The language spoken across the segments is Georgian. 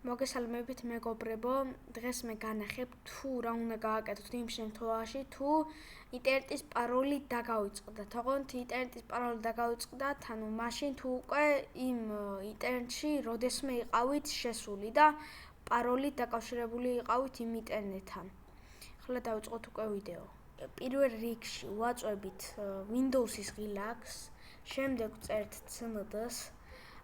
მოგესალმებით მეგობრებო, დღეს მე განახებ თუ რა უნდა გააკეთოთ იმ შემთხვევაში, თუ ინტერნეტის პაროლი დაგავიწყდათ. ოღონდ ინტერნეტის პაროლი დაგავიწყდათ, ანუ მაშინ თუ უკვე იმ ინტერნეტში როდესმე იყავით შესული და პაროლით დაკავშირებული იყავით იმ ინტერნეტთან. ახლა დავიწყოთ უკვე ვიდეო. პირველ რიგში ვაწვევით Windows-ის ღილაკს, შემდეგ ვწერთ cmd-ს.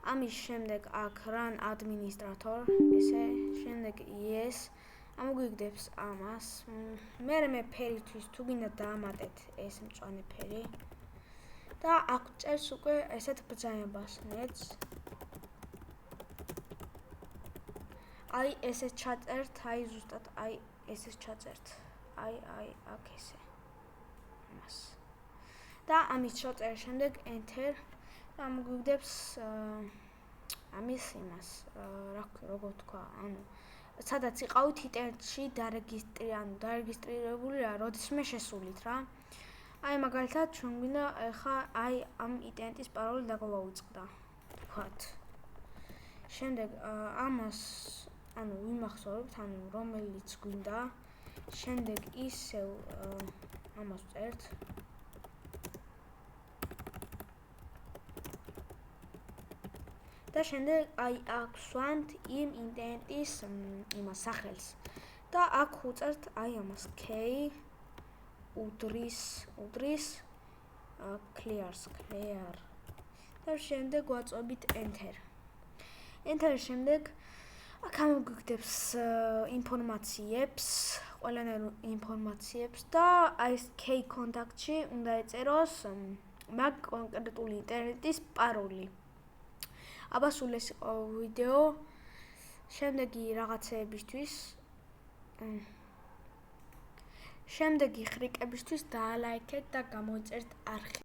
ამის შემდეგ აქ run administrator, ესე, შემდეგ yes, ამოგვიგდებს ამას. მე ფერისთვის თუ გინდა დაამატეთ ეს მწვანე ფერი და აქ წერს უკვე ესეთ ბრძანებას nets. აი ესე ჩაწერთ, აი ზუსტად აი ესე ჩაწერთ. აი აქ ესე. ამას. და ამის ჩაწერის შემდეგ enter ამოგვიგდებს ამის იმას, როგორ თქვა, ანუ სადაც იყავით ინტერნეტში დარეგისტრირებული რა, როდესმე შესულით რა. აი მაგალითად ჩვენ გვინდა ახლა აი ამ ინტერნეტის პაროლი დაგვავიწყდა, თქვათ. შემდეგ ამას ანუ ვიმახსოვრებთ, ანუ რომელიც გვინდა. შემდეგ ისევ ამას ვწერთ. და შემდეგ აი აქ ვსვამთ იმ ინტერნეტის იმას სახელს და აქ უწერთ აი ამას k udris clear და შემდეგ ვაწვევით enter. Enter-ის შემდეგ აქ ამოგვიგდებს ინფორმაციებს, ყველანაირ ინფორმაციებს და აი ეს k კონტაქტში უნდა ეწეროს მაგ კონკრეტული ინტერნეტის პაროლი. აბა სულ ეს იყო ვიდეო. შემდეგი რაღაცეებისთვის, შემდეგი ხრიკებისთვის დაალაიქეთ და გამოიწერთ არხი.